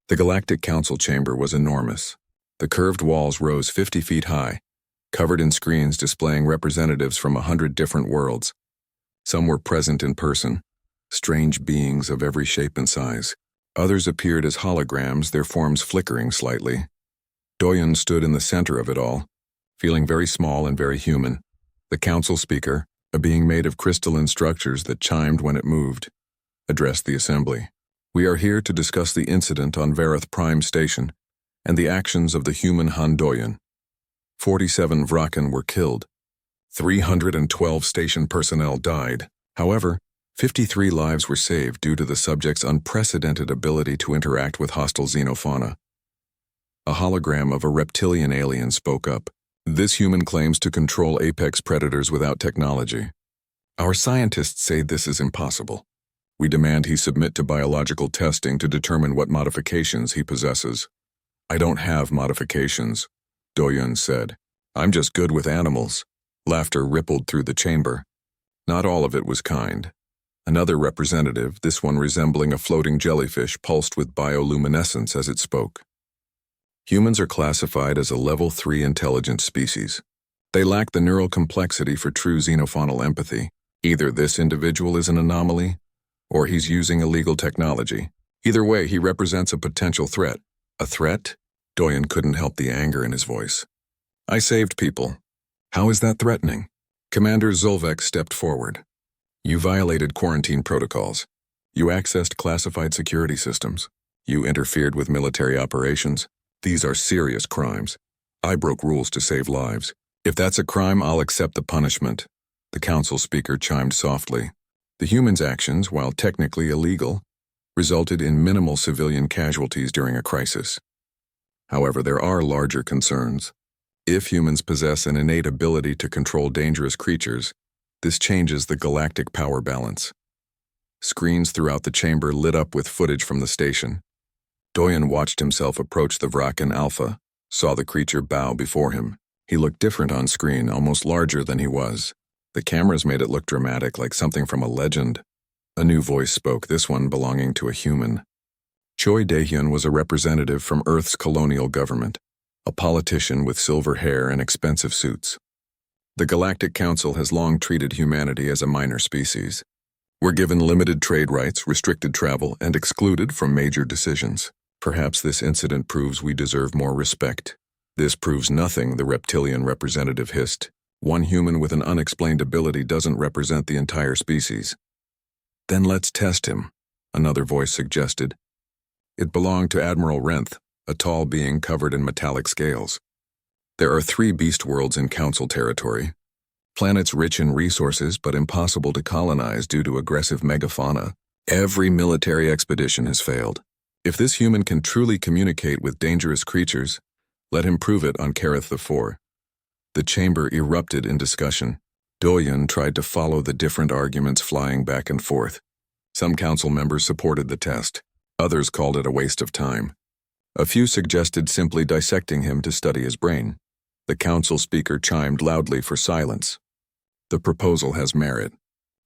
The Galactic Council chamber was enormous. The curved walls rose 50 feet high, covered in screens displaying representatives from 100 different worlds. Some were present in person, strange beings of every shape and size. Others appeared as holograms, their forms flickering slightly. Doyen stood in the center of it all, feeling very small and very human. The council speaker, a being made of crystalline structures that chimed when it moved, addressed the assembly. "We are here to discuss the incident on Vareth Prime Station and the actions of the human Han Doyen. 47 Vraken were killed. 312 station personnel died. However, 53 lives were saved due to the subject's unprecedented ability to interact with hostile xenofauna." A hologram of a reptilian alien spoke up. "This human claims to control apex predators without technology. Our scientists say this is impossible. We demand he submit to biological testing to determine what modifications he possesses." "I don't have modifications," Doyen said. "I'm just good with animals." Laughter rippled through the chamber. Not all of it was kind. Another representative, this one resembling a floating jellyfish, pulsed with bioluminescence as it spoke. "Humans are classified as a level 3 intelligent species. They lack the neural complexity for true xenofaunal empathy. Either this individual is an anomaly, or he's using illegal technology. Either way, he represents a potential threat." "A threat?" Doyen couldn't help the anger in his voice. "I saved people. How is that threatening?" Commander Zulvek stepped forward. "You violated quarantine protocols. You accessed classified security systems. You interfered with military operations. These are serious crimes. I broke rules to save lives. If that's a crime, I'll accept the punishment." The council speaker chimed softly. "The human's actions, while technically illegal, resulted in minimal civilian casualties during a crisis. However, there are larger concerns. If humans possess an innate ability to control dangerous creatures, this changes the galactic power balance." Screens throughout the chamber lit up with footage from the station. Doyen watched himself approach the Vraken Alpha, saw the creature bow before him. He looked different on screen, almost larger than he was. The cameras made it look dramatic, like something from a legend. A new voice spoke, this one belonging to a human. Choi Daehyun was a representative from Earth's colonial government, a politician with silver hair and expensive suits. "The Galactic Council has long treated humanity as a minor species. We're given limited trade rights, restricted travel, and excluded from major decisions. Perhaps this incident proves we deserve more respect." "This proves nothing," the reptilian representative hissed. "One human with an unexplained ability doesn't represent the entire species." "Then let's test him," another voice suggested. It belonged to Admiral Renth, a tall being covered in metallic scales. "There are 3 beast worlds in Council territory. Planets rich in resources but impossible to colonize due to aggressive megafauna. Every military expedition has failed. If this human can truly communicate with dangerous creatures, let him prove it on Kareth IV." The chamber erupted in discussion. Doyen tried to follow the different arguments flying back and forth. Some council members supported the test. Others called it a waste of time. A few suggested simply dissecting him to study his brain. The council speaker chimed loudly for silence. "The proposal has merit.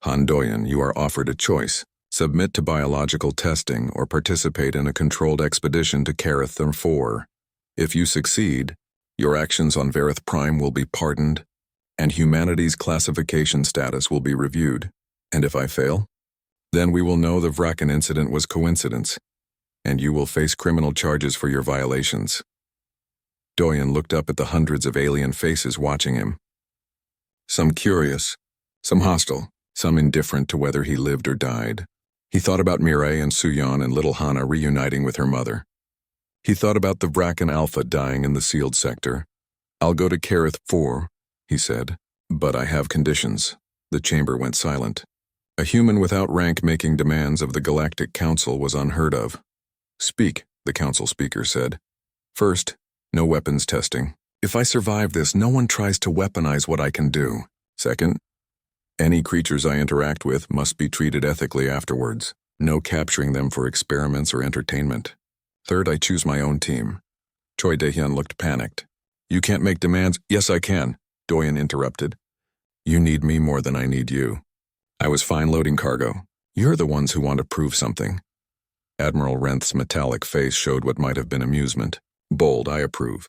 Han Doyen, you are offered a choice. Submit to biological testing or participate in a controlled expedition to Kareth IV. If you succeed, your actions on Vareth Prime will be pardoned, and humanity's classification status will be reviewed. And if I fail, then we will know the Vraken incident was coincidence, and you will face criminal charges for your violations." Doyen looked up at the hundreds of alien faces watching him. Some curious, some hostile, some indifferent to whether he lived or died. He thought about Mireille and Suyon and little Hana reuniting with her mother. He thought about the Vraken Alpha dying in the sealed sector. "I'll go to Kareth IV," he said. "But I have conditions." The chamber went silent. A human without rank making demands of the Galactic Council was unheard of. "Speak," the council speaker said. "First, no weapons testing. If I survive this, no one tries to weaponize what I can do. Second, any creatures I interact with must be treated ethically afterwards. No capturing them for experiments or entertainment. Third, I choose my own team." Choi Daehyun looked panicked. "You can't make demands." "Yes, I can," Doyen interrupted. "You need me more than I need you. I was fine loading cargo. You're the ones who want to prove something." Admiral Renth's metallic face showed what might have been amusement. Bold, I approve.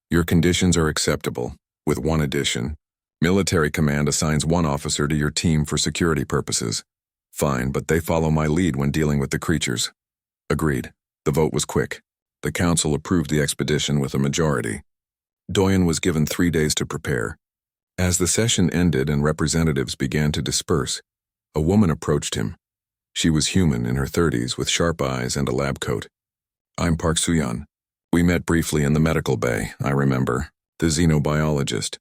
Your conditions are acceptable, with one addition. Military command assigns one officer to your team for security purposes. Fine, but they follow my lead when dealing with the creatures. Agreed. The vote was quick. The council approved the expedition with a majority. Doyen was given 3 days to prepare. As the session ended and representatives began to disperse, a woman approached him. She was human, in her 30s, with sharp eyes and a lab coat. I'm Park Suyan. We met briefly in the medical bay, I remember. The xenobiologist.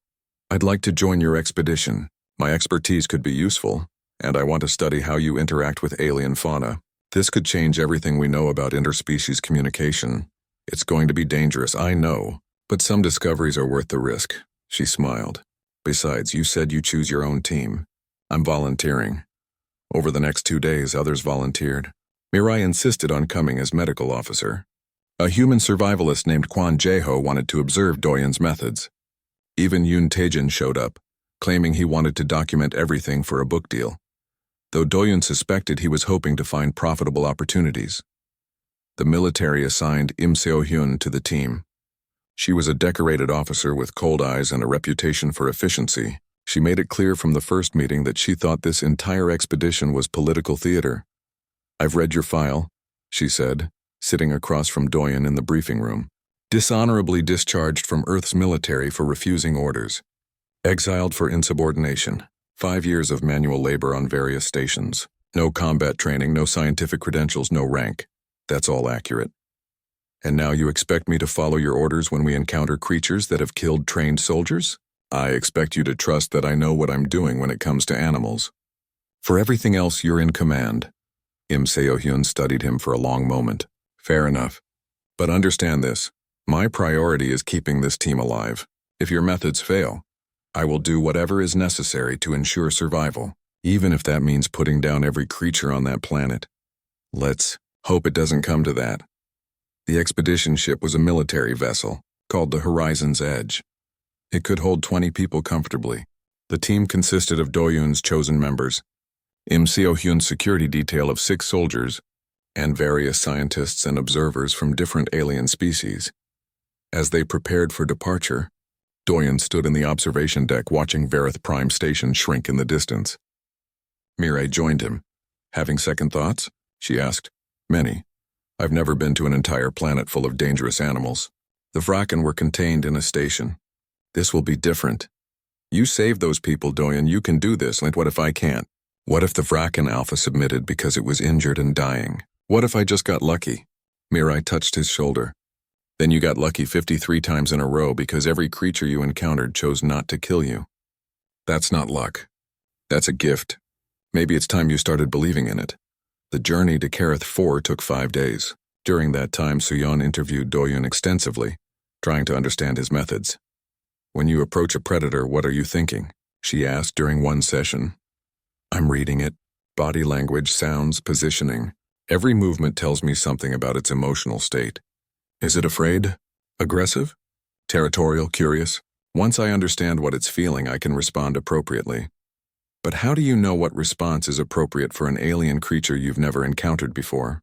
I'd like to join your expedition. My expertise could be useful, and I want to study how you interact with alien fauna. This could change everything we know about interspecies communication. It's going to be dangerous, I know, but some discoveries are worth the risk. She smiled. Besides, you said you choose your own team. I'm volunteering. Over the next 2 days, others volunteered. Mirai insisted on coming as medical officer. A human survivalist named Quan Jeho wanted to observe Doyen's methods. Even Yun Taejin showed up, claiming he wanted to document everything for a book deal, though Doyen suspected he was hoping to find profitable opportunities. The military assigned Im Seo-hyun to the team. She was a decorated officer with cold eyes and a reputation for efficiency. She made it clear from the first meeting that she thought this entire expedition was political theater. I've read your file, she said, sitting across from Doyen in the briefing room. Dishonorably discharged from Earth's military for refusing orders. Exiled for insubordination. 5 years of manual labor on various stations. No combat training, no scientific credentials, no rank. That's all accurate. And now you expect me to follow your orders when we encounter creatures that have killed trained soldiers? I expect you to trust that I know what I'm doing when it comes to animals. For everything else, you're in command. Im Seo-hyun studied him for a long moment. Fair enough. But understand this. My priority is keeping this team alive. If your methods fail, I will do whatever is necessary to ensure survival, even if that means putting down every creature on that planet. Let's hope it doesn't come to that. The expedition ship was a military vessel, called the Horizon's Edge. It could hold 20 people comfortably. The team consisted of Doyun's chosen members, Im Seo-hyun's security detail of 6 soldiers, and various scientists and observers from different alien species. As they prepared for departure, Doyen stood in the observation deck watching Verith Prime Station shrink in the distance. Mirai joined him. Having second thoughts? She asked. Many. I've never been to an entire planet full of dangerous animals. The Vraken were contained in a station. This will be different. You saved those people, Doyen. You can do this, and what if I can't? What if the Vraken Alpha submitted because it was injured and dying? What if I just got lucky? Mirai touched his shoulder. Then you got lucky 53 times in a row because every creature you encountered chose not to kill you. That's not luck. That's a gift. Maybe it's time you started believing in it. The journey to Kareth 4 took 5 days. During that time, Suyan interviewed Doyen extensively, trying to understand his methods. When you approach a predator, what are you thinking? She asked during one session. I'm reading it. Body language, sounds, positioning. Every movement tells me something about its emotional state. Is it afraid? Aggressive? Territorial? Curious? Once I understand what it's feeling, I can respond appropriately. But how do you know what response is appropriate for an alien creature you've never encountered before?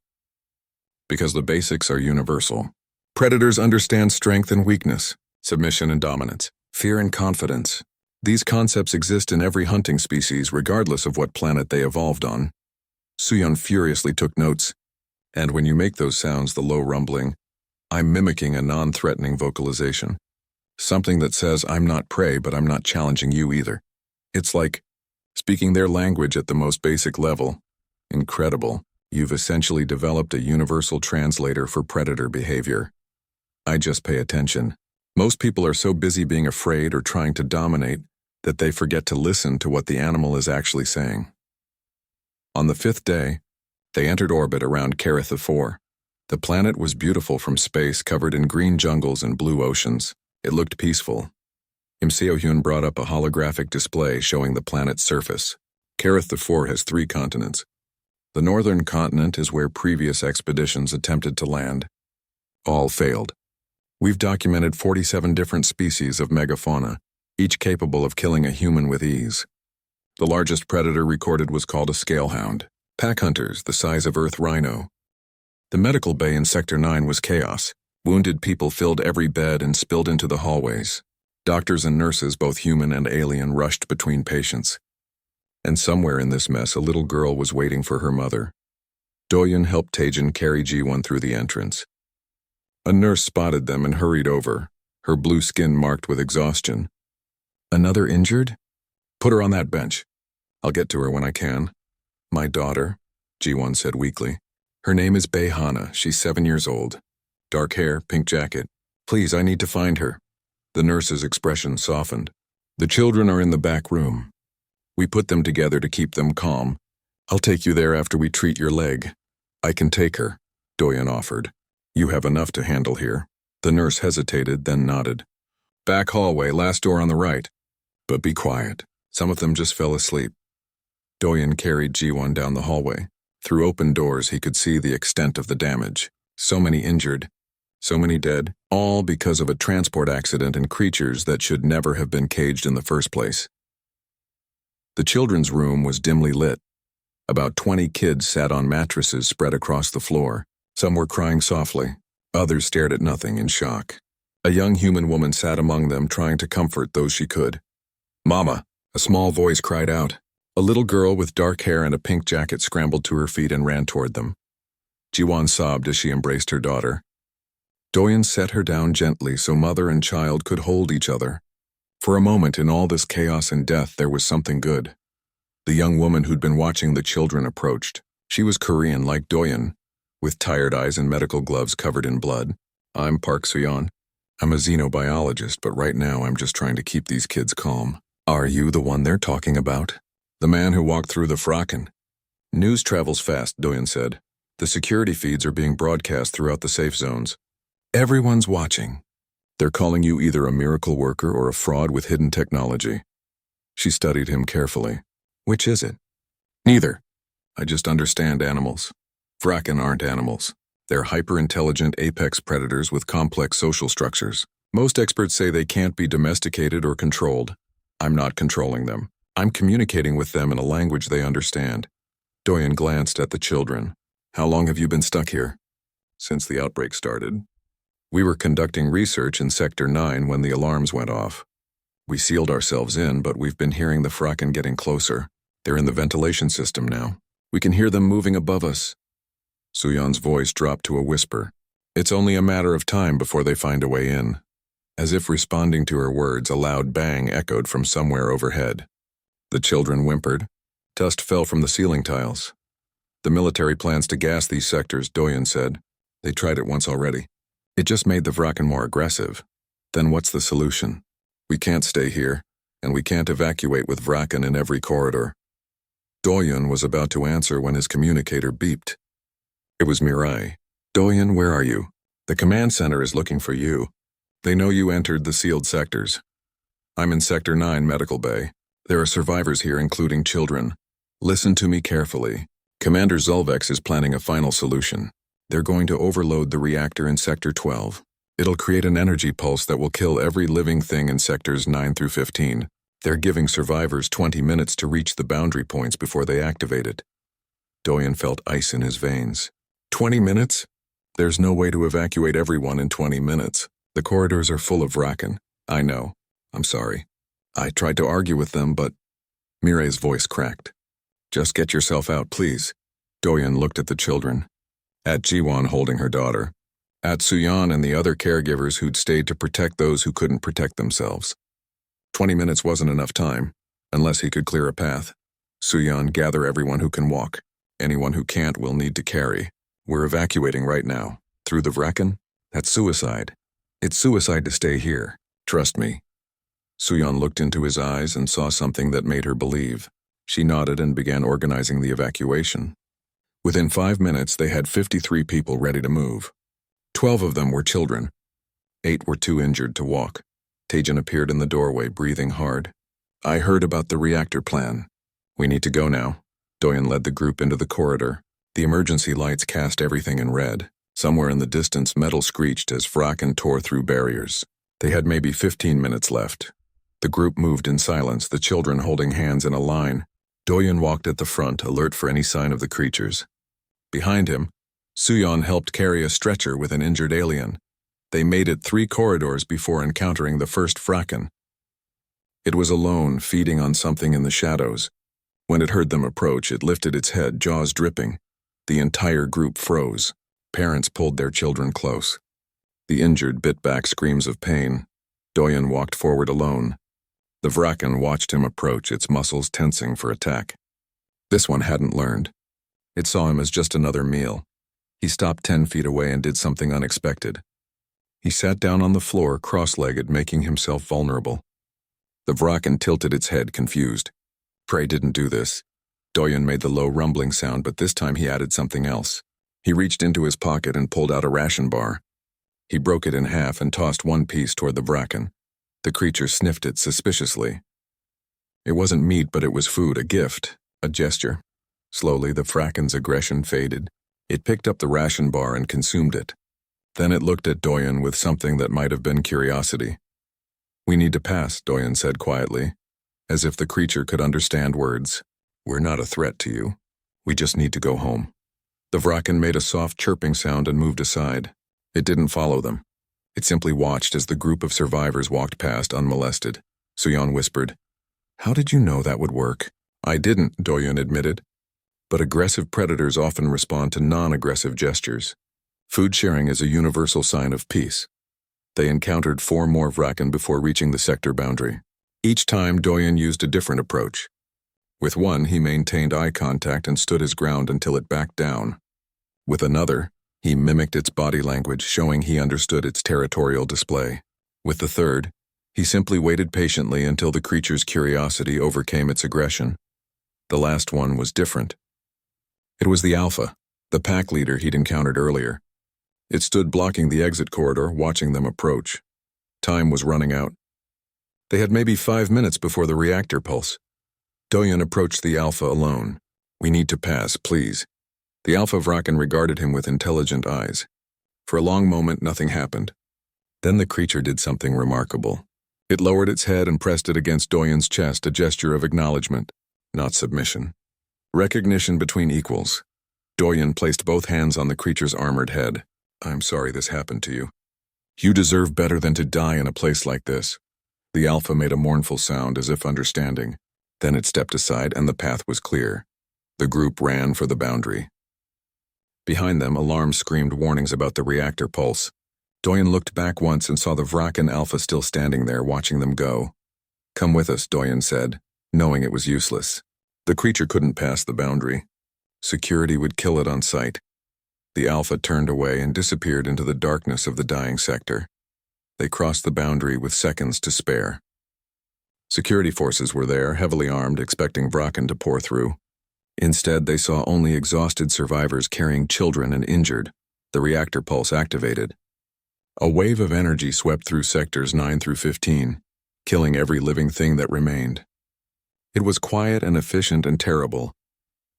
Because the basics are universal. Predators understand strength and weakness, submission and dominance, fear and confidence. These concepts exist in every hunting species, regardless of what planet they evolved on. Suyan furiously took notes. And when you make those sounds, the low rumbling, I'm mimicking a non-threatening vocalization. Something that says, I'm not prey, but I'm not challenging you either. It's like speaking their language at the most basic level. Incredible. You've essentially developed a universal translator for predator behavior. I just pay attention. Most people are so busy being afraid or trying to dominate that they forget to listen to what the animal is actually saying. On the 5th day, they entered orbit around Kareth 4. The planet was beautiful from space, covered in green jungles and blue oceans. It looked peaceful. Im Seo-hyun brought up a holographic display showing the planet's surface. Kareth 4 has 3 continents. The northern continent is where previous expeditions attempted to land. All failed. We've documented 47 different species of megafauna, each capable of killing a human with ease. The largest predator recorded was called a scalehound. Pack hunters the size of Earth rhino. The medical bay in Sector 9 was chaos. Wounded people filled every bed and spilled into the hallways. Doctors and nurses, both human and alien, rushed between patients. And somewhere in this mess, a little girl was waiting for her mother. Doyen helped Taejin carry Ji-won through the entrance. A nurse spotted them and hurried over, her blue skin marked with exhaustion. Another injured? Put her on that bench. I'll get to her when I can. My daughter, Ji-won said weakly. Her name is Bae Hana. She's 7 years old. Dark hair, pink jacket. Please, I need to find her. The nurse's expression softened. The children are in the back room. We put them together to keep them calm. I'll take you there after we treat your leg. I can take her, Doyen offered. You have enough to handle here. The nurse hesitated, then nodded. Back hallway, last door on the right. But be quiet. Some of them just fell asleep. Doyen carried Ji-won down the hallway. Through open doors, he could see the extent of the damage. So many injured, so many dead, all because of a transport accident and creatures that should never have been caged in the first place. The children's room was dimly lit. About 20 kids sat on mattresses spread across the floor. Some were crying softly. Others stared at nothing in shock. A young human woman sat among them, trying to comfort those she could. Mama, a small voice cried out. A little girl with dark hair and a pink jacket scrambled to her feet and ran toward them. Ji-won sobbed as she embraced her daughter. Doyen set her down gently so mother and child could hold each other. For a moment in all this chaos and death, there was something good. The young woman who'd been watching the children approached. She was Korean like Doyen, with tired eyes and medical gloves covered in blood. I'm Park Suyeon. I'm a xenobiologist, but right now I'm just trying to keep these kids calm. Are you the one they're talking about? The man who walked through the Fracken. News travels fast, Doyen said. The security feeds are being broadcast throughout the safe zones. Everyone's watching. They're calling you either a miracle worker or a fraud with hidden technology. She studied him carefully. Which is it? Neither. I just understand animals. Fracken aren't animals. They're hyper-intelligent apex predators with complex social structures. Most experts say they can't be domesticated or controlled. I'm not controlling them. I'm communicating with them in a language they understand. Doyen glanced at the children. How long have you been stuck here? Since the outbreak started. We were conducting research in Sector 9 when the alarms went off. We sealed ourselves in, but we've been hearing the Fracken getting closer. They're in the ventilation system now. We can hear them moving above us. Suyeon's voice dropped to a whisper. It's only a matter of time before they find a way in. As if responding to her words, a loud bang echoed from somewhere overhead. The children whimpered. Dust fell from the ceiling tiles. The military plans to gas these sectors, Doyen said. They tried it once already. It just made the Fracken more aggressive. Then what's the solution? We can't stay here, and we can't evacuate with Fracken in every corridor. Doyen was about to answer when his communicator beeped. It was Mirai. Doyen, where are you? The command center is looking for you. They know you entered the sealed sectors. I'm in Sector 9 Medical Bay. There are survivors here, including children. Listen to me carefully. Commander Zulvex is planning a final solution. They're going to overload the reactor in Sector 12. It'll create an energy pulse that will kill every living thing in Sectors 9 through 15. They're giving survivors 20 minutes to reach the boundary points before they activate it. Doyen felt ice in his veins. 20 minutes? There's no way to evacuate everyone in 20 minutes. The corridors are full of Fracken. I know. I'm sorry. I tried to argue with them, but... Mirai's voice cracked. Just get yourself out, please. Doyen looked at the children. At Ji-won holding her daughter. At Suyeon and the other caregivers who'd stayed to protect those who couldn't protect themselves. 20 minutes wasn't enough time, unless he could clear a path. Suyeon, gather everyone who can walk. Anyone who can't will need to carry. We're evacuating right now. Through the Fracken? That's suicide. It's suicide to stay here. Trust me. Suyeon looked into his eyes and saw something that made her believe. She nodded and began organizing the evacuation. Within 5 minutes, they had 53 people ready to move. 12 of them were children. 8 were too injured to walk. Taejin appeared in the doorway, breathing hard. I heard about the reactor plan. We need to go now. Doyen led the group into the corridor. The emergency lights cast everything in red. Somewhere in the distance, metal screeched as Fracken tore through barriers. They had maybe 15 minutes left. The group moved in silence, the children holding hands in a line. Doyen walked at the front, alert for any sign of the creatures. Behind him, Suyon helped carry a stretcher with an injured alien. They made it 3 corridors before encountering the first Vraken. It was alone, feeding on something in the shadows. When it heard them approach, it lifted its head, jaws dripping. The entire group froze. Parents pulled their children close. The injured bit back screams of pain. Doyen walked forward alone. The Vraken watched him approach, its muscles tensing for attack. This one hadn't learned. It saw him as just another meal. He stopped 10 feet away and did something unexpected. He sat down on the floor, cross-legged, making himself vulnerable. The Vraken tilted its head, confused. Prey didn't do this. Doyen made the low rumbling sound, but this time he added something else. He reached into his pocket and pulled out a ration bar. He broke it in half and tossed one piece toward the Vraken. The creature sniffed it suspiciously. It wasn't meat, but it was food, a gift, a gesture. Slowly, the Vraken's aggression faded. It picked up the ration bar and consumed it. Then it looked at Doyen with something that might have been curiosity. "We need to pass," Doyen said quietly, as if the creature could understand words. "We're not a threat to you. We just need to go home." The Vraken made a soft chirping sound and moved aside. It didn't follow them. It simply watched as the group of survivors walked past unmolested. Suyon whispered, "How did you know that would work?" "I didn't," Doyen admitted. But aggressive predators often respond to non-aggressive gestures. Food sharing is a universal sign of peace. They encountered 4 more Vraken before reaching the sector boundary. Each time, Doyen used a different approach. With one, he maintained eye contact and stood his ground until it backed down. With another, he mimicked its body language, showing he understood its territorial display. With the third, he simply waited patiently until the creature's curiosity overcame its aggression. The last one was different. It was the Alpha, the pack leader he'd encountered earlier. It stood blocking the exit corridor, watching them approach. Time was running out. They had maybe 5 minutes before the reactor pulse. Doyen approached the Alpha alone. "We need to pass, please." The Alpha Vraken regarded him with intelligent eyes. For a long moment, nothing happened. Then the creature did something remarkable. It lowered its head and pressed it against Doyen's chest, a gesture of acknowledgement, not submission. Recognition between equals. Doyen placed both hands on the creature's armored head. "I'm sorry this happened to you. You deserve better than to die in a place like this." The Alpha made a mournful sound as if understanding. Then it stepped aside and the path was clear. The group ran for the boundary. Behind them, alarms screamed warnings about the reactor pulse. Doyen looked back once and saw the Vraken Alpha still standing there, watching them go. "Come with us," Doyen said, knowing it was useless. The creature couldn't pass the boundary. Security would kill it on sight. The Alpha turned away and disappeared into the darkness of the dying sector. They crossed the boundary with seconds to spare. Security forces were there, heavily armed, expecting Vraken to pour through. Instead, they saw only exhausted survivors carrying children and injured. The reactor pulse activated. A wave of energy swept through sectors 9 through 15, killing every living thing that remained. It was quiet and efficient and terrible.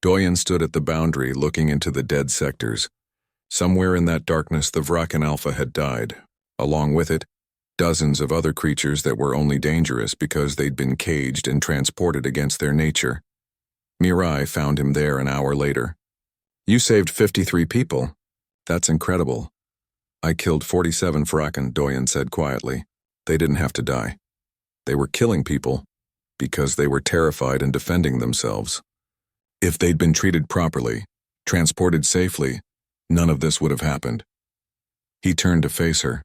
Doyen stood at the boundary, looking into the dead sectors. Somewhere in that darkness, the Vraken Alpha had died. Along with it, dozens of other creatures that were only dangerous because they'd been caged and transported against their nature. Mirai found him there an hour later. "You saved 53 people. That's incredible." "I killed 47 Vraken," Doyen said quietly. "They didn't have to die. They were killing people because they were terrified and defending themselves. If they'd been treated properly, transported safely, none of this would have happened." He turned to face her.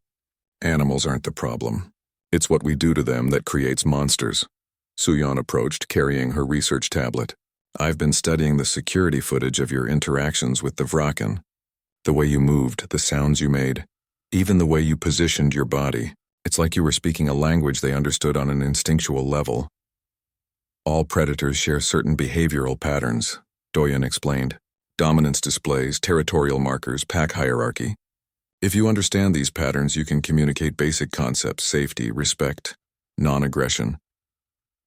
"Animals aren't the problem. It's what we do to them that creates monsters." Suyon approached, carrying her research tablet. "I've been studying the security footage of your interactions with the Vraken. The way you moved, the sounds you made, even the way you positioned your body. It's like you were speaking a language they understood on an instinctual level." "All predators share certain behavioral patterns," Doyen explained. "Dominance displays, territorial markers, pack hierarchy. If you understand these patterns, you can communicate basic concepts: safety, respect, non-aggression."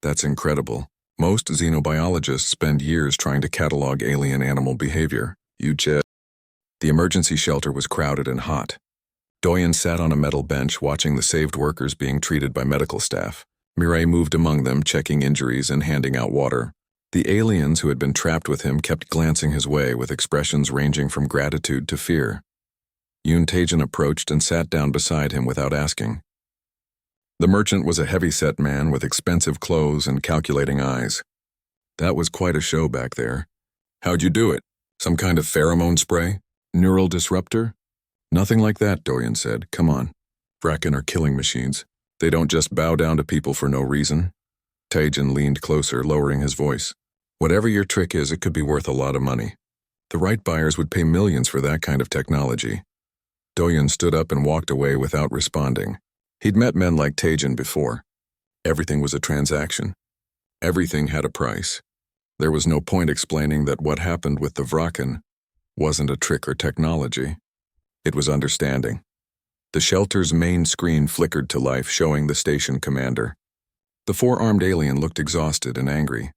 "That's incredible. Most xenobiologists spend years trying to catalog alien animal behavior." The emergency shelter was crowded and hot. Doyen sat on a metal bench watching the saved workers being treated by medical staff. Mirai moved among them, checking injuries and handing out water. The aliens who had been trapped with him kept glancing his way with expressions ranging from gratitude to fear. Yuntajan approached and sat down beside him without asking. The merchant was a heavy-set man with expensive clothes and calculating eyes. That was quite a show back there. How'd you do it? Some kind of pheromone spray? Neural disruptor? Nothing like that, Dorian said. Come on. Vraken are killing machines. They don't just bow down to people for no reason. Tajan leaned closer, lowering his voice. Whatever your trick is, it could be worth a lot of money. The right buyers would pay millions for that kind of technology. Dorian stood up and walked away without responding. He'd met men like Tajan before. Everything was a transaction. Everything had a price. There was no point explaining that what happened with the Vraken wasn't a trick or technology. It was understanding. The shelter's main screen flickered to life, showing the station commander. The four-armed alien looked exhausted and angry.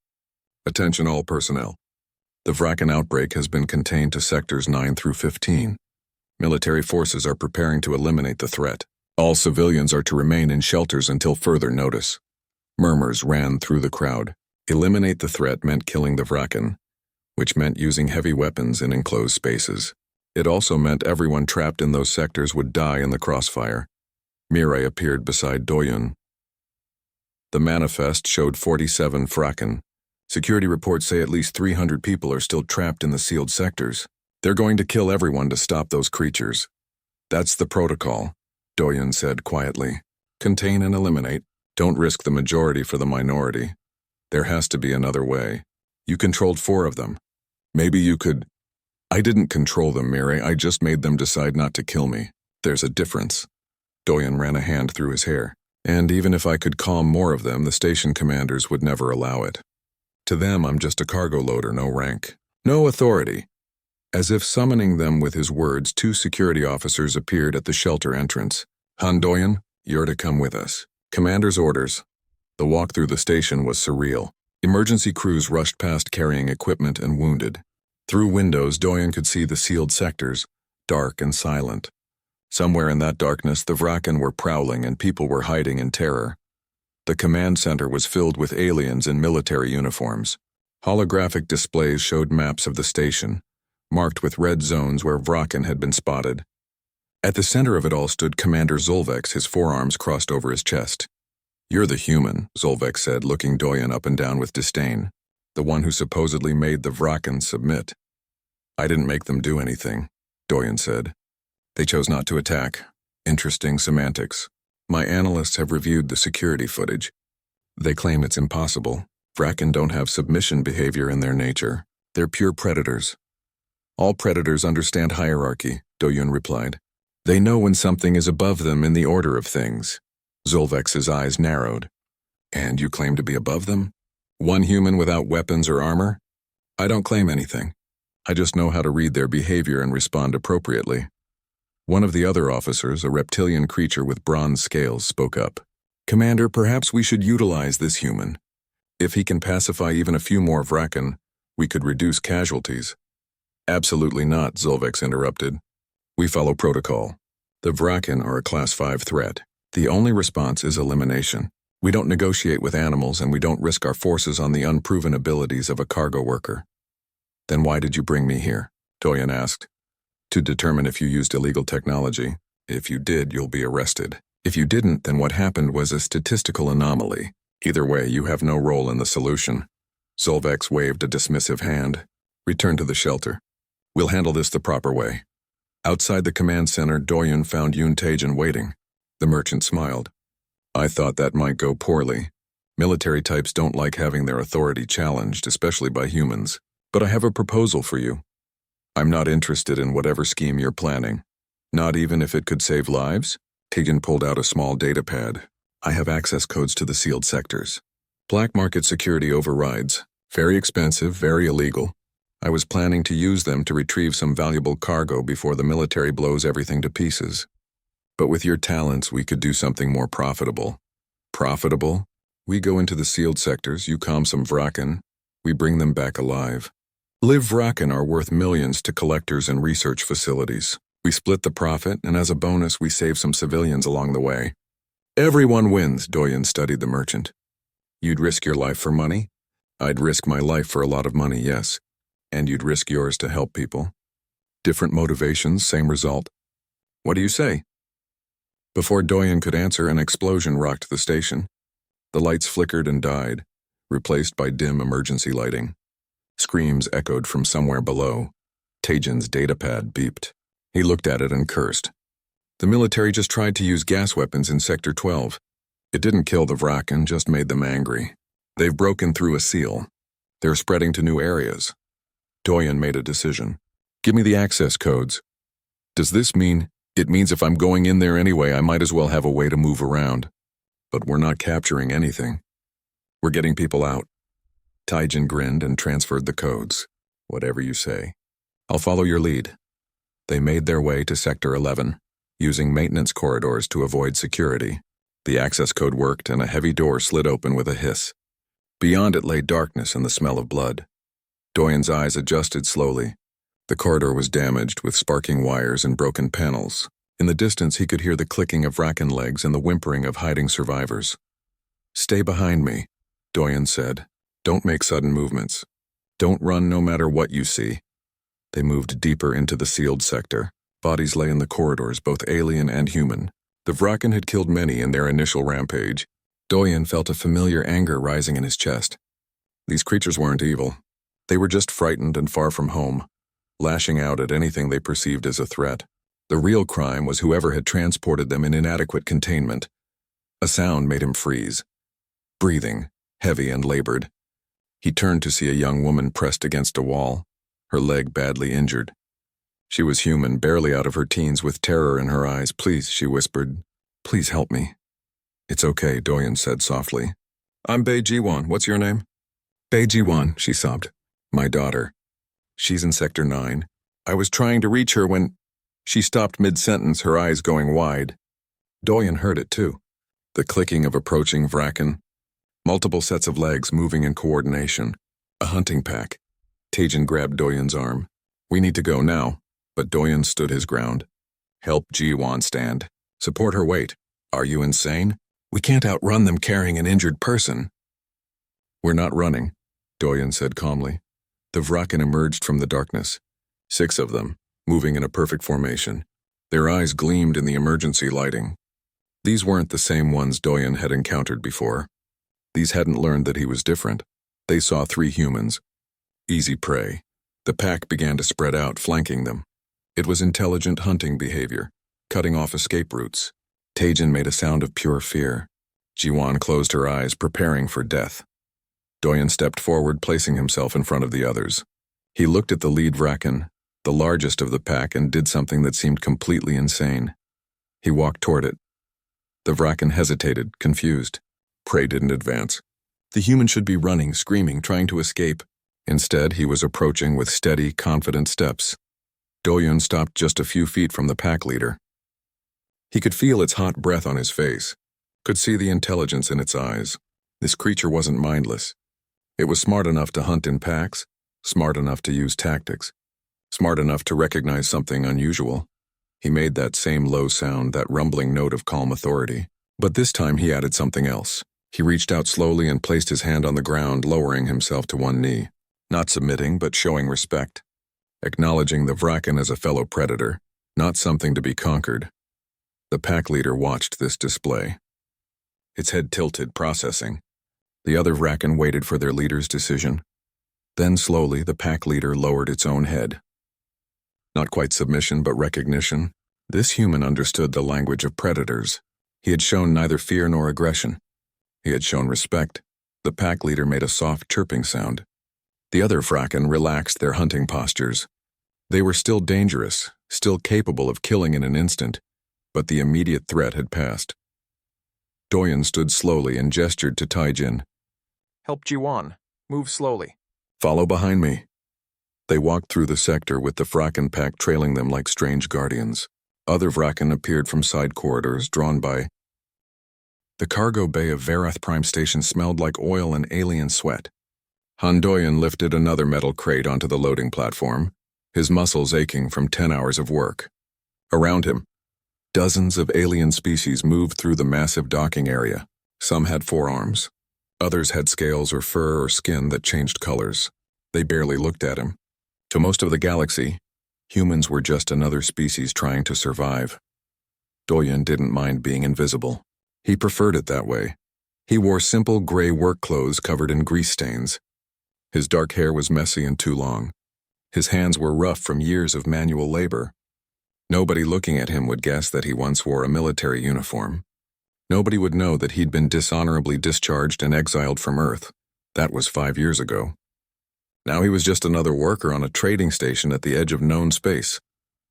Attention all personnel. The Vraken outbreak has been contained to sectors 9 through 15. Military forces are preparing to eliminate the threat. All civilians are to remain in shelters until further notice. Murmurs ran through the crowd. Eliminate the threat meant killing the Vraken, which meant using heavy weapons in enclosed spaces. It also meant everyone trapped in those sectors would die in the crossfire. Mirai appeared beside Doyun. The manifest showed 47 Vraken. Security reports say at least 300 people are still trapped in the sealed sectors. They're going to kill everyone to stop those creatures. That's the protocol, Doyun said quietly. Contain and eliminate. Don't risk the majority for the minority. There has to be another way. You controlled 4 of them. Maybe you could... I didn't control them, Mirai. I just made them decide not to kill me. There's a difference. Doyun ran a hand through his hair. And even if I could calm more of them, the station commanders would never allow it. To them, I'm just a cargo loader, no rank. No authority. As if summoning them with his words, 2 security officers appeared at the shelter entrance. Han Doyun, you're to come with us. Commander's orders. The walk through the station was surreal. Emergency crews rushed past carrying equipment and wounded. Through windows, Doyun could see the sealed sectors, dark and silent. Somewhere in that darkness, the Vraken were prowling and people were hiding in terror. The command center was filled with aliens in military uniforms. Holographic displays showed maps of the station, marked with red zones where Vraken had been spotted. At the center of it all stood Commander Zolvex, his forearms crossed over his chest. You're the human, Zolvex said, looking Doyun up and down with disdain. The one who supposedly made the Vraken submit. I didn't make them do anything, Doyun said. They chose not to attack. Interesting semantics. My analysts have reviewed the security footage. They claim it's impossible. Vraken don't have submission behavior in their nature. They're pure predators. All predators understand hierarchy, Doyun replied. They know when something is above them in the order of things. Zolvex's eyes narrowed. And you claim to be above them? One human without weapons or armor? I don't claim anything. I just know how to read their behavior and respond appropriately. One of the other officers, a reptilian creature with bronze scales, spoke up. Commander, perhaps we should utilize this human. If he can pacify even a few more Vraken, we could reduce casualties. Absolutely not, Zolvex interrupted. We follow protocol. The Vraken are a Class 5 threat. The only response is elimination. We don't negotiate with animals and we don't risk our forces on the unproven abilities of a cargo worker. Then why did you bring me here? Doyun asked. To determine if you used illegal technology. If you did, you'll be arrested. If you didn't, then what happened was a statistical anomaly. Either way, you have no role in the solution. Zolvex waved a dismissive hand. Return to the shelter. We'll handle this the proper way. Outside the command center, Doyun found Yuntajan waiting. The merchant smiled. I thought that might go poorly. Military types don't like having their authority challenged, especially by humans. But I have a proposal for you. I'm not interested in whatever scheme you're planning. Not even if it could save lives? Tegan pulled out a small data pad. I have access codes to the sealed sectors. Black market security overrides. Very expensive, very illegal. I was planning to use them to retrieve some valuable cargo before the military blows everything to pieces. But with your talents, we could do something more profitable. Profitable? We go into the sealed sectors, you calm some Vraken, we bring them back alive. Live Vraken are worth millions to collectors and research facilities. We split the profit, and as a bonus, we save some civilians along the way. Everyone wins, Doyun studied the merchant. You'd risk your life for money? I'd risk my life for a lot of money, yes. And you'd risk yours to help people. Different motivations, same result. What do you say? Before Doyen could answer, an explosion rocked the station. The lights flickered and died, replaced by dim emergency lighting. Screams echoed from somewhere below. Tajin's datapad beeped. He looked at it and cursed. The military just tried to use gas weapons in Sector 12. It didn't kill the Vraken, just made them angry. They've broken through a seal. They're spreading to new areas. Doyen made a decision. Give me the access codes. Does this mean? It means if I'm going in there anyway, I might as well have a way to move around. But we're not capturing anything. We're getting people out. Taijin grinned and transferred the codes. Whatever you say. I'll follow your lead. They made their way to Sector 11, using maintenance corridors to avoid security. The access code worked and a heavy door slid open with a hiss. Beyond it lay darkness and the smell of blood. Doyen's eyes adjusted slowly. The corridor was damaged with sparking wires and broken panels. In the distance, he could hear the clicking of Vraken legs and the whimpering of hiding survivors. Stay behind me, Doyen said. Don't make sudden movements. Don't run no matter what you see. They moved deeper into the sealed sector. Bodies lay in the corridors, both alien and human. The Vraken had killed many in their initial rampage. Doyen felt a familiar anger rising in his chest. These creatures weren't evil. They were just frightened and far from home, lashing out at anything they perceived as a threat. The real crime was whoever had transported them in inadequate containment. A sound made him freeze. Breathing, heavy and labored. He turned to see a young woman pressed against a wall, her leg badly injured. She was human, barely out of her teens, with terror in her eyes. Please, she whispered. Please help me. It's okay, Doyen said softly. I'm Bei Jiwan. What's your name? Bei Jiwan, she sobbed. My daughter. She's in Sector 9. I was trying to reach her when... She stopped mid-sentence, her eyes going wide. Doyen heard it too. The clicking of approaching Vraken. Multiple sets of legs moving in coordination. A hunting pack. Tajin grabbed Doyen's arm. We need to go now. But Doyen stood his ground. Help Jiwan stand. Support her weight. Are you insane? We can't outrun them carrying an injured person. We're not running, Doyen said calmly. The Vraken emerged from the darkness. 6 of them, moving in a perfect formation. Their eyes gleamed in the emergency lighting. These weren't the same ones Doyen had encountered before. These hadn't learned that he was different. They saw 3 humans. Easy prey. The pack began to spread out, flanking them. It was intelligent hunting behavior, cutting off escape routes. Tajin made a sound of pure fear. Jiwan closed her eyes, preparing for death. Doyen stepped forward, placing himself in front of the others. He looked at the lead Vraken, the largest of the pack, and did something that seemed completely insane. He walked toward it. The Vraken hesitated, confused. Prey didn't advance. The human should be running, screaming, trying to escape. Instead, he was approaching with steady, confident steps. Doyen stopped just a few feet from the pack leader. He could feel its hot breath on his face, could see the intelligence in its eyes. This creature wasn't mindless. It was smart enough to hunt in packs, smart enough to use tactics, smart enough to recognize something unusual. He made that same low sound, that rumbling note of calm authority. But this time he added something else. He reached out slowly and placed his hand on the ground, lowering himself to one knee. Not submitting, but showing respect. Acknowledging the Vraken as a fellow predator, not something to be conquered. The pack leader watched this display. Its head tilted, processing. The other Vraken waited for their leader's decision. Then slowly, the pack leader lowered its own head. Not quite submission, but recognition. This human understood the language of predators. He had shown neither fear nor aggression. He had shown respect. The pack leader made a soft chirping sound. The other Vraken relaxed their hunting postures. They were still dangerous, still capable of killing in an instant, but the immediate threat had passed. Doyen stood slowly and gestured to Taijin. Help Jiwan. Move slowly. Follow behind me. They walked through the sector with the Vraken pack trailing them like strange guardians. Other Vraken appeared from side corridors drawn by... The cargo bay of Verath Prime Station smelled like oil and alien sweat. Han Doyen lifted another metal crate onto the loading platform, his muscles aching from 10 hours of work. Around him, dozens of alien species moved through the massive docking area. Some had 4 arms. Others had scales or fur or skin that changed colors. They barely looked at him. To most of the galaxy, humans were just another species trying to survive. Doyen didn't mind being invisible. He preferred it that way. He wore simple gray work clothes covered in grease stains. His dark hair was messy and too long. His hands were rough from years of manual labor. Nobody looking at him would guess that he once wore a military uniform. Nobody would know that he'd been dishonorably discharged and exiled from Earth. That was 5 years ago. Now he was just another worker on a trading station at the edge of known space.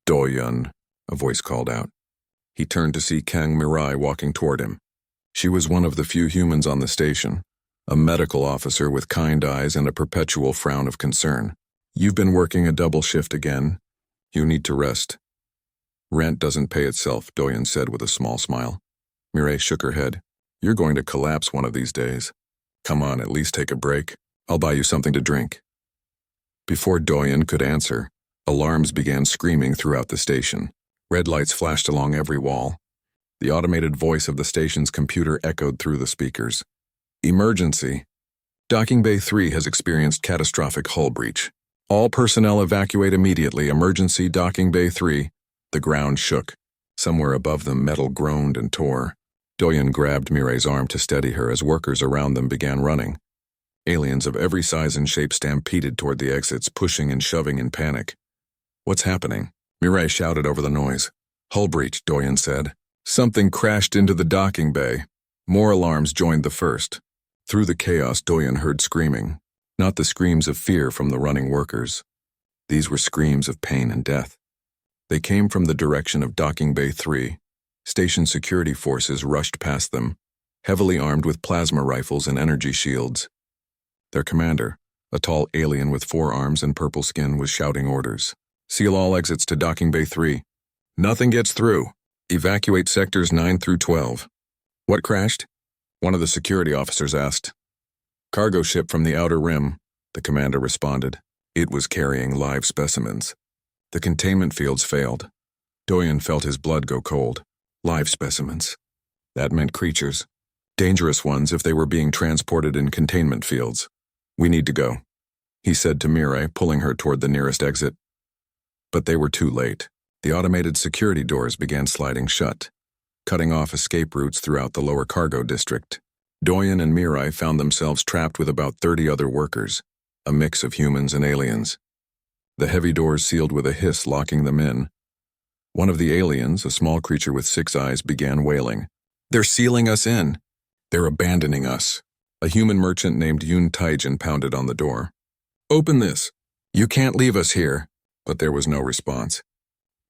"Doyen," a voice called out. He turned to see Kang Mirai walking toward him. She was one of the few humans on the station, a medical officer with kind eyes and a perpetual frown of concern. "You've been working a double shift again. You need to rest." "Rent doesn't pay itself," Doyen said with a small smile. Mirai shook her head. "You're going to collapse one of these days. Come on, at least take a break. I'll buy you something to drink." Before Doyen could answer, alarms began screaming throughout the station. Red lights flashed along every wall. The automated voice of the station's computer echoed through the speakers. "Emergency. Docking Bay 3 has experienced catastrophic hull breach. All personnel evacuate immediately. Emergency Docking Bay 3. The ground shook. Somewhere above them, metal groaned and tore. Doyen grabbed Mirai's arm to steady her as workers around them began running. Aliens of every size and shape stampeded toward the exits, pushing and shoving in panic. "What's happening?" Mirai shouted over the noise. "Hull breach," Doyen said. "Something crashed into the docking bay." More alarms joined the first. Through the chaos, Doyen heard screaming. Not the screams of fear from the running workers. These were screams of pain and death. They came from the direction of Docking Bay 3. Station security forces rushed past them, heavily armed with plasma rifles and energy shields. Their commander, a tall alien with 4 arms and purple skin, was shouting orders. "Seal all exits to Docking Bay 3. Nothing gets through. Evacuate sectors 9 through 12. "What crashed?" one of the security officers asked. "Cargo ship from the Outer Rim," the commander responded. It was carrying live specimens. The containment fields failed. Doyen felt his blood go cold. Live specimens. That meant creatures. Dangerous ones if they were being transported in containment fields. "We need to go," he said to Mirai, pulling her toward the nearest exit. But they were too late. The automated security doors began sliding shut, cutting off escape routes throughout the lower cargo district. Doyen and Mirai found themselves trapped with about 30 other workers, a mix of humans and aliens. The heavy doors sealed with a hiss, locking them in. One of the aliens, a small creature with 6 eyes, began wailing. "They're sealing us in. They're abandoning us." A human merchant named Yun Taijin pounded on the door. "Open this. You can't leave us here." But there was no response.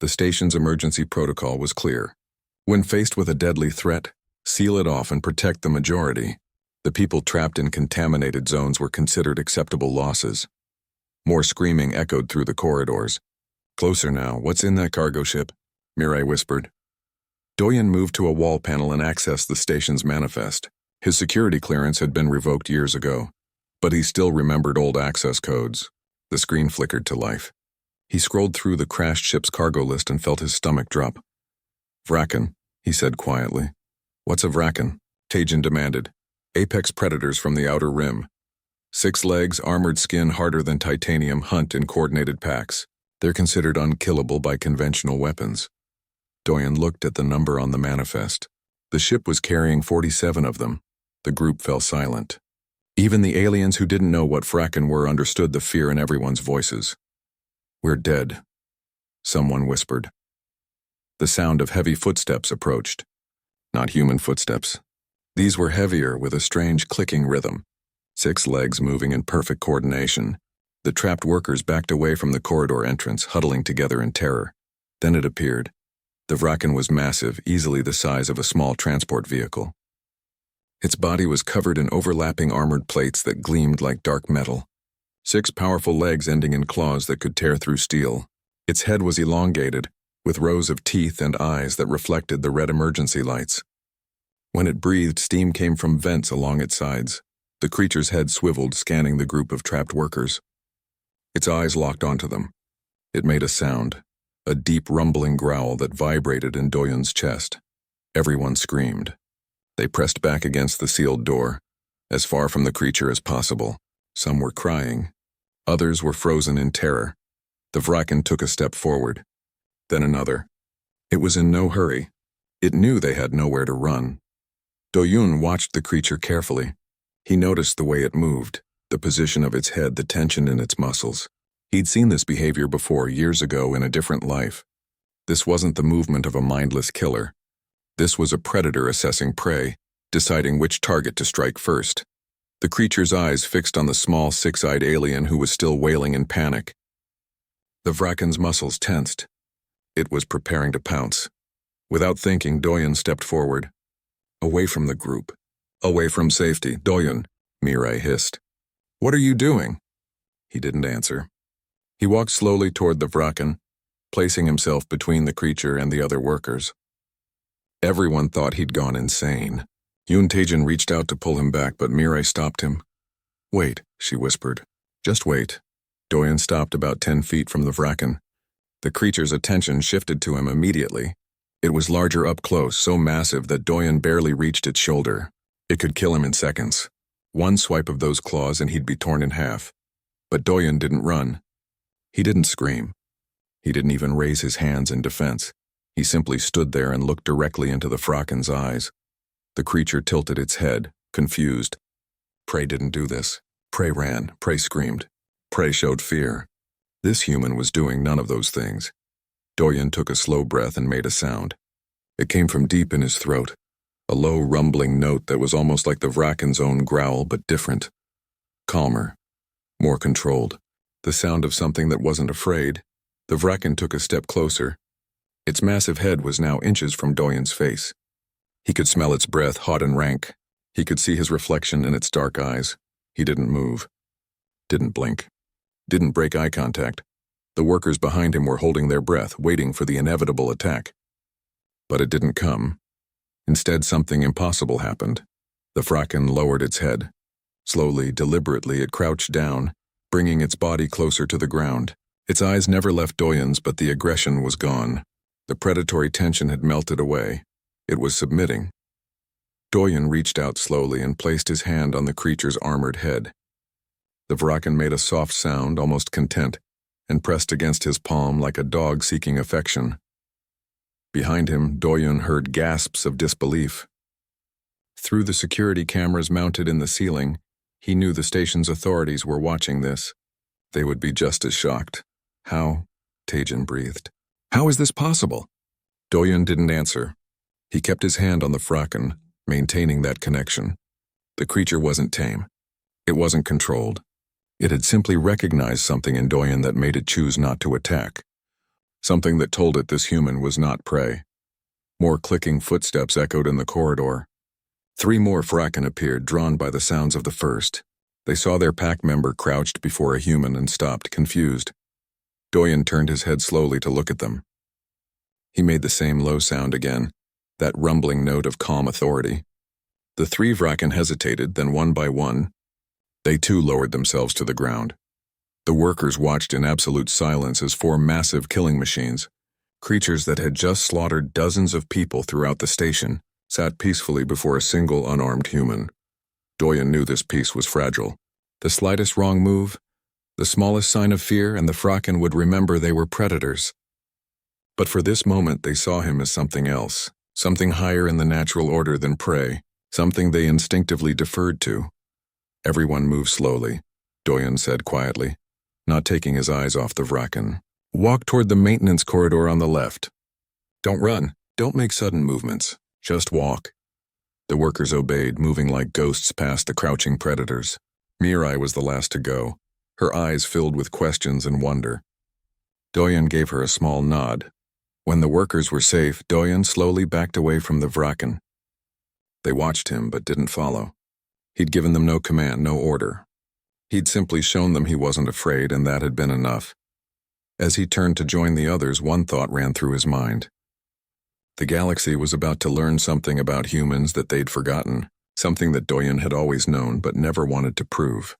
The station's emergency protocol was clear. When faced with a deadly threat, seal it off and protect the majority. The people trapped in contaminated zones were considered acceptable losses. More screaming echoed through the corridors. "Closer now. What's in that cargo ship?" Mirai whispered. Doyen moved to a wall panel and accessed the station's manifest. His security clearance had been revoked years ago, but he still remembered old access codes. The screen flickered to life. He scrolled through the crashed ship's cargo list and felt his stomach drop. "Vraken," he said quietly. "What's a Vraken?" Taijin demanded. "Apex predators from the Outer Rim. 6 legs, armored skin harder than titanium, hunt in coordinated packs. They're considered unkillable by conventional weapons." Doyen looked at the number on the manifest. The ship was carrying 47 of them. The group fell silent. Even the aliens who didn't know what Vraken were understood the fear in everyone's voices. "We're dead," someone whispered. The sound of heavy footsteps approached. Not human footsteps. These were heavier, with a strange clicking rhythm. 6 legs moving in perfect coordination. The trapped workers backed away from the corridor entrance, huddling together in terror. Then it appeared. The Vraken was massive, easily the size of a small transport vehicle. Its body was covered in overlapping armored plates that gleamed like dark metal. 6 powerful legs ending in claws that could tear through steel. Its head was elongated, with rows of teeth and eyes that reflected the red emergency lights. When it breathed, steam came from vents along its sides. The creature's head swiveled, scanning the group of trapped workers. Its eyes locked onto them. It made a sound, a deep rumbling growl that vibrated in Doyen's chest. Everyone screamed. They pressed back against the sealed door. as far from the creature as possible. Some were crying. Others were frozen in terror. The Vraken took a step forward, then another. It was in no hurry. It knew they had nowhere to run. Doyun watched the creature carefully. He noticed the way it moved, the position of its head, the tension in its muscles. He'd seen this behavior before, years ago, in a different life. This wasn't the movement of a mindless killer. This was a predator assessing prey, deciding which target to strike first. The creature's eyes fixed on the small, six-eyed alien who was still wailing in panic. The Vraken's muscles tensed. It was preparing to pounce. Without thinking, Doyun stepped forward. Away from the group. Away from safety. Doyun, Mirai hissed. What are you doing? He didn't answer. He walked slowly toward the Vraken, placing himself between the creature and the other workers. Everyone thought he'd gone insane. Yoon Taejin reached out to pull him back, but Mirai stopped him. Wait, she whispered. Just wait. Doyun stopped about 10 feet from the Vraken. The creature's attention shifted to him immediately. It was larger up close, so massive that Doyun barely reached its shoulder. It could kill him in seconds. One swipe of those claws and he'd be torn in half. But Doyun didn't run. He didn't scream. He didn't even raise his hands in defense. He simply stood there and looked directly into the Vraken's eyes. The creature tilted its head, confused. Prey didn't do this. Prey ran. Prey screamed. Prey showed fear. This human was doing none of those things. Doyun took a slow breath and made a sound. It came from deep in his throat, a low rumbling note that was almost like the Vraken's own growl, but different. Calmer. More controlled. The sound of something that wasn't afraid. The Vraken took a step closer. Its massive head was now inches from Doyun's face. He could smell its breath, hot and rank. He could see his reflection in its dark eyes. He didn't move. Didn't blink. Didn't break eye contact. The workers behind him were holding their breath, waiting for the inevitable attack. But it didn't come. Instead, something impossible happened. The Vraken lowered its head. Slowly, deliberately, it crouched down, bringing its body closer to the ground. Its eyes never left Doyun's, but the aggression was gone. The predatory tension had melted away. It was submitting. Doyun reached out slowly and placed his hand on the creature's armored head. The Vraken made a soft sound, almost content, and pressed against his palm like a dog seeking affection. Behind him, Doyun heard gasps of disbelief. Through the security cameras mounted in the ceiling, he knew the station's authorities were watching this. They would be just as shocked. How? Taejin breathed. How is this possible? Doyun didn't answer. He kept his hand on the Vraken, maintaining that connection. The creature wasn't tame. It wasn't controlled. It had simply recognized something in Doyun that made it choose not to attack. Something that told it this human was not prey. More clicking footsteps echoed in the corridor. 3 more Vraken appeared, drawn by the sounds of the first. They saw their pack member crouched before a human and stopped, confused. Doyun turned his head slowly to look at them. He made the same low sound again, that rumbling note of calm authority. The 3 Vraken hesitated, then one by one, they too lowered themselves to the ground. The workers watched in absolute silence as 4 massive killing machines, creatures that had just slaughtered dozens of people throughout the station, sat peacefully before a single unarmed human. Doyun knew this peace was fragile. The slightest wrong move, the smallest sign of fear, and the Vraken would remember they were predators. But for this moment they saw him as something else, something higher in the natural order than prey, something they instinctively deferred to. Everyone moved slowly, Doyun said quietly, not taking his eyes off the Vraken. Walk toward the maintenance corridor on the left. Don't run. Don't make sudden movements. Just walk. The workers obeyed, moving like ghosts past the crouching predators. Mirai was the last to go, her eyes filled with questions and wonder. Doyun gave her a small nod. When the workers were safe, Doyun slowly backed away from the Vraken. They watched him but didn't follow. He'd given them no command, no order. He'd simply shown them he wasn't afraid, and that had been enough. As he turned to join the others, one thought ran through his mind. The galaxy was about to learn something about humans that they'd forgotten, something that Doyun had always known but never wanted to prove.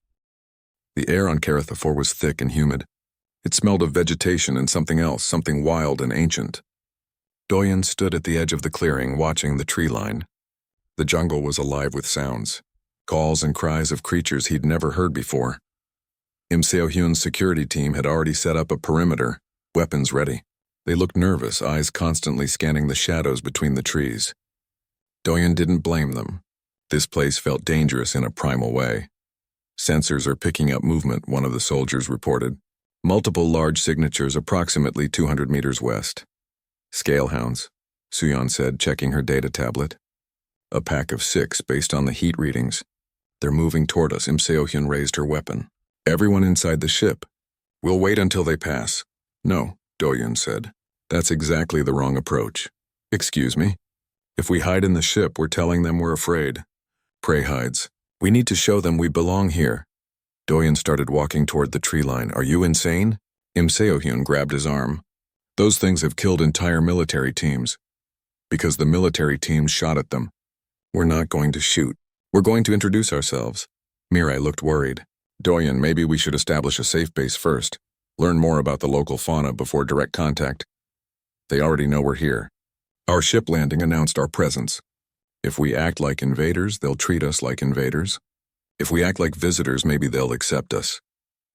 The air on Carathafor was thick and humid. It smelled of vegetation and something else, something wild and ancient. Doyun stood at the edge of the clearing, watching the tree line. The jungle was alive with sounds. calls and cries of creatures he'd never heard before. Im Seo-hyun's security team had already set up a perimeter, weapons ready. They looked nervous, eyes constantly scanning the shadows between the trees. Doyen didn't blame them. This place felt dangerous in a primal way. Sensors are picking up movement, one of the soldiers reported. Multiple large signatures approximately 200 meters west. Scalehounds, Suyeon said, checking her data tablet. A pack of 6 based on the heat readings. They're moving toward us. Im Seo-hyun raised her weapon. Everyone inside the ship. We'll wait until they pass. No, Doyen said. That's exactly the wrong approach. Excuse me? If we hide in the ship, we're telling them we're afraid. Prey hides. We need to show them we belong here. Doyen started walking toward the tree line. Are you insane? Im Seo-hyun grabbed his arm. Those things have killed entire military teams. Because the military teams shot at them. We're not going to shoot. We're going to introduce ourselves. Mirai looked worried. Doyen, maybe we should establish a safe base first. Learn more about the local fauna before direct contact. They already know we're here. Our ship landing announced our presence. If we act like invaders, they'll treat us like invaders. If we act like visitors, maybe they'll accept us.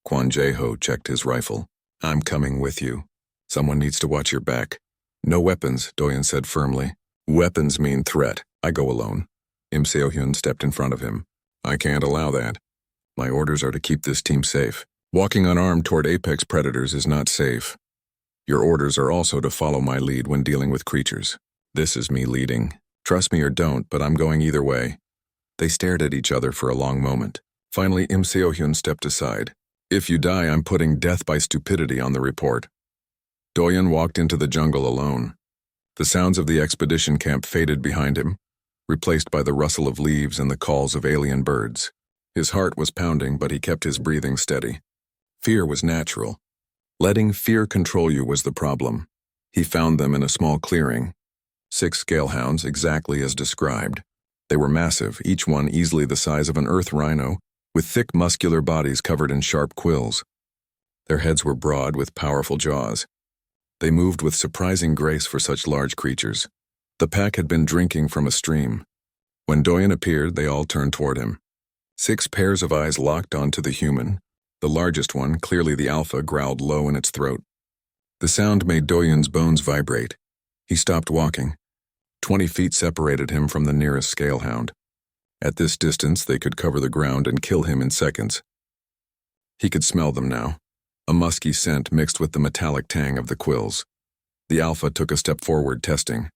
Kwon Jae-ho checked his rifle. I'm coming with you. Someone needs to watch your back. No weapons, Doyen said firmly. Weapons mean threat. I go alone. Im Seo-hyun stepped in front of him. I can't allow that. My orders are to keep this team safe. Walking unarmed toward apex predators is not safe. Your orders are also to follow my lead when dealing with creatures. This is me leading. Trust me or don't, but I'm going either way. They stared at each other for a long moment. Finally, Im Seo-hyun stepped aside. If you die, I'm putting death by stupidity on the report. Doyen walked into the jungle alone. The sounds of the expedition camp faded behind him, replaced by the rustle of leaves and the calls of alien birds. His heart was pounding, but he kept his breathing steady. Fear was natural. Letting fear control you was the problem. He found them in a small clearing. 6 scalehounds, exactly as described. They were massive, each one easily the size of an earth rhino, with thick muscular bodies covered in sharp quills. Their heads were broad with powerful jaws. They moved with surprising grace for such large creatures. The pack had been drinking from a stream. When Doyen appeared, they all turned toward him. 6 pairs of eyes locked onto the human. The largest one, clearly the alpha, growled low in its throat. The sound made Doyen's bones vibrate. He stopped walking. 20 feet separated him from the nearest scalehound. At this distance, they could cover the ground and kill him in seconds. He could smell them now, a musky scent mixed with the metallic tang of the quills. The alpha took a step forward, testing.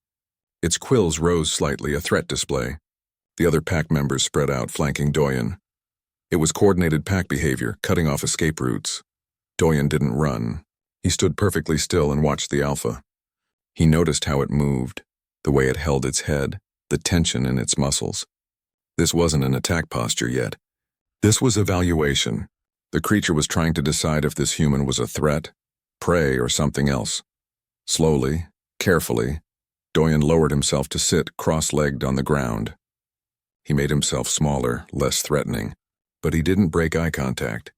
Its quills rose slightly, a threat display. The other pack members spread out, flanking Doyen. It was coordinated pack behavior, cutting off escape routes. Doyen didn't run. He stood perfectly still and watched the alpha. He noticed how it moved, the way it held its head, the tension in its muscles. This wasn't an attack posture yet. This was evaluation. The creature was trying to decide if this human was a threat, prey, or something else. Slowly, carefully, Doyen lowered himself to sit cross-legged on the ground. He made himself smaller, less threatening, but he didn't break eye contact.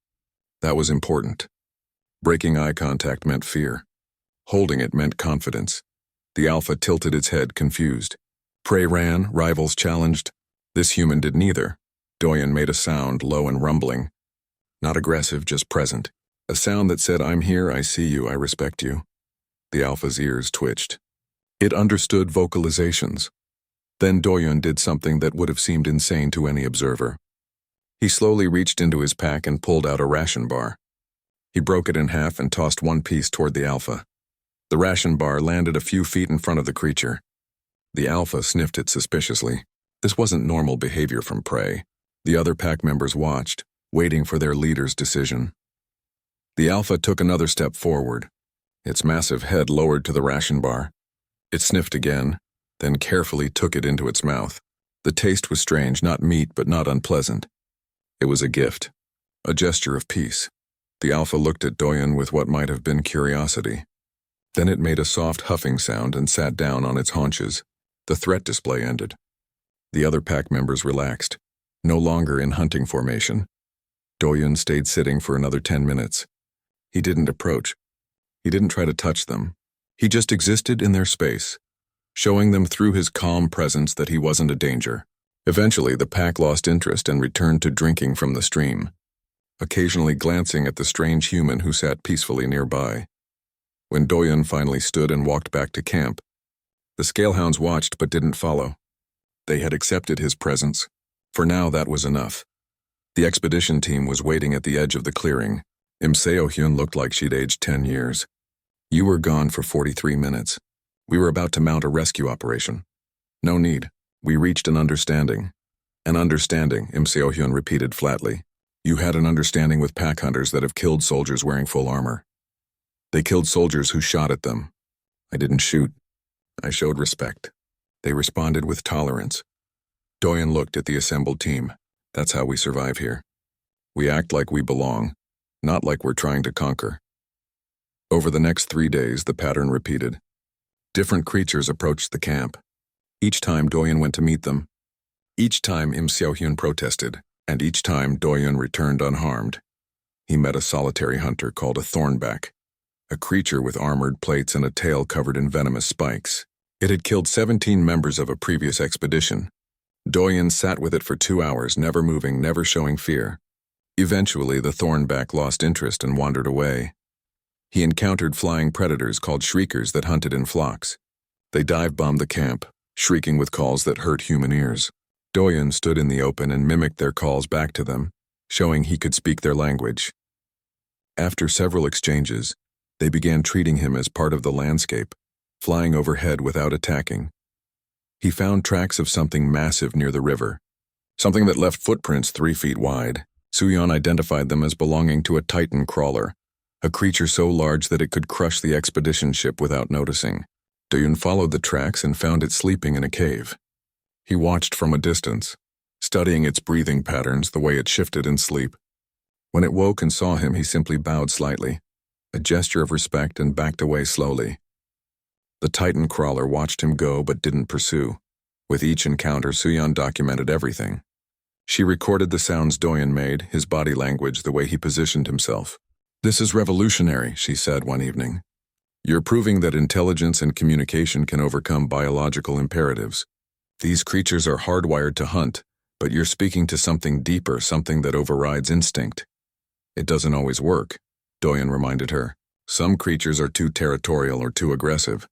That was important. Breaking eye contact meant fear. Holding it meant confidence. The alpha tilted its head, confused. Prey ran, rivals challenged. This human did neither. Doyen made a sound, low and rumbling. Not aggressive, just present. A sound that said, I'm here, I see you, I respect you. The alpha's ears twitched. It understood vocalizations. Then Doyen did something that would have seemed insane to any observer. He slowly reached into his pack and pulled out a ration bar. He broke it in half and tossed one piece toward the alpha. The ration bar landed a few feet in front of the creature. The alpha sniffed it suspiciously. This wasn't normal behavior from prey. The other pack members watched, waiting for their leader's decision. The alpha took another step forward, its massive head lowered to the ration bar. It sniffed again, then carefully took it into its mouth. The taste was strange, not meat, but not unpleasant. It was a gift, a gesture of peace. The alpha looked at Doyen with what might have been curiosity. Then it made a soft huffing sound and sat down on its haunches. The threat display ended. The other pack members relaxed, no longer in hunting formation. Doyen stayed sitting for another 10 minutes. He didn't approach. He didn't try to touch them. He just existed in their space, showing them through his calm presence that he wasn't a danger. Eventually, the pack lost interest and returned to drinking from the stream, occasionally glancing at the strange human who sat peacefully nearby. When Doyen finally stood and walked back to camp, the scalehounds watched but didn't follow. They had accepted his presence. For now, that was enough. The expedition team was waiting at the edge of the clearing. Im Seo-hyun looked like she'd aged 10 years. You were gone for 43 minutes. We were about to mount a rescue operation. No need. We reached an understanding. An understanding, Im Seo-hyun repeated flatly. You had an understanding with pack hunters that have killed soldiers wearing full armor. They killed soldiers who shot at them. I didn't shoot. I showed respect. They responded with tolerance. Doyen looked at the assembled team. That's how we survive here. We act like we belong, not like we're trying to conquer. Over the next 3 days, the pattern repeated. Different creatures approached the camp. Each time Doyen went to meet them. Each time Im Seo-hyun protested, and each time Doyen returned unharmed. He met a solitary hunter called a thornback, a creature with armored plates and a tail covered in venomous spikes. It had killed 17 members of a previous expedition. Doyen sat with it for 2 hours, never moving, never showing fear. Eventually, the thornback lost interest and wandered away. He encountered flying predators called shriekers that hunted in flocks. They dive-bombed the camp, shrieking with calls that hurt human ears. Doyen stood in the open and mimicked their calls back to them, showing he could speak their language. After several exchanges, they began treating him as part of the landscape, flying overhead without attacking. He found tracks of something massive near the river, something that left footprints 3 feet wide. Suyeon identified them as belonging to a Titan crawler, a creature so large that it could crush the expedition ship without noticing. Doyen followed the tracks and found it sleeping in a cave. He watched from a distance, studying its breathing patterns, the way it shifted in sleep. When it woke and saw him, he simply bowed slightly, a gesture of respect, and backed away slowly. The Titan crawler watched him go but didn't pursue. With each encounter, Suyeon documented everything. She recorded the sounds Doyen made, his body language, the way he positioned himself. This is revolutionary, she said one evening. You're proving that intelligence and communication can overcome biological imperatives. These creatures are hardwired to hunt, but you're speaking to something deeper, something that overrides instinct. It doesn't always work, Doyen reminded her. Some creatures are too territorial or too aggressive.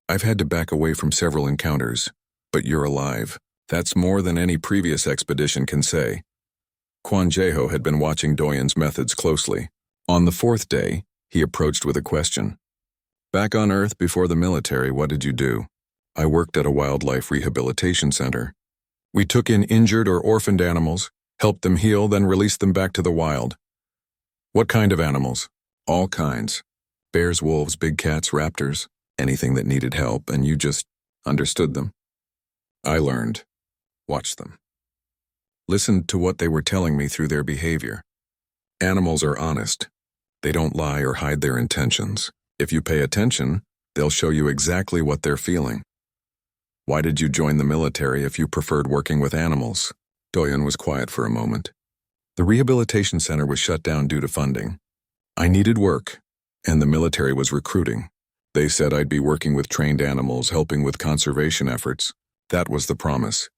I've had to back away from several encounters, but you're alive. That's more than any previous expedition can say. Kwon Jae-ho had been watching Doyen's methods closely. On the 4th day, he approached with a question. Back on Earth before the military, what did you do? I worked at a wildlife rehabilitation center. We took in injured or orphaned animals, helped them heal, then released them back to the wild. What kind of animals? All kinds. Bears, wolves, big cats, raptors, anything that needed help, and you just understood them. I learned. Watched them. Listened to what they were telling me through their behavior. Animals are honest. They don't lie or hide their intentions. If you pay attention, they'll show you exactly what they're feeling. Why did you join the military if you preferred working with animals? Doyen was quiet for a moment. The rehabilitation center was shut down due to funding. I needed work, and the military was recruiting. They said I'd be working with trained animals, helping with conservation efforts. That was the promise.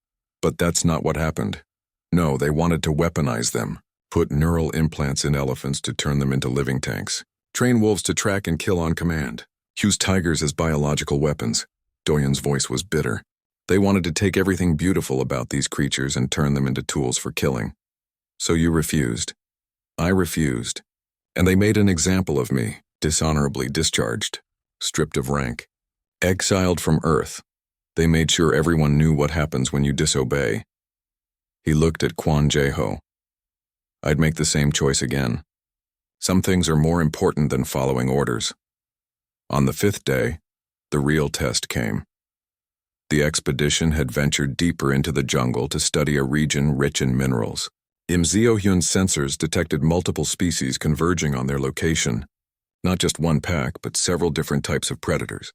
But that's not what happened. No, they wanted to weaponize them, put neural implants in elephants to turn them into living tanks, train wolves to track and kill on command, use tigers as biological weapons. Doyen's voice was bitter. They wanted to take everything beautiful about these creatures and turn them into tools for killing. So you refused. I refused. And they made an example of me, dishonorably discharged, stripped of rank, exiled from Earth. They made sure everyone knew what happens when you disobey. He looked at Kwon Jae-ho. I'd make the same choice again. Some things are more important than following orders. On the 5th day, the real test came. The expedition had ventured deeper into the jungle to study a region rich in minerals. Im Seo-hyun's sensors detected multiple species converging on their location. Not just one pack, but several different types of predators.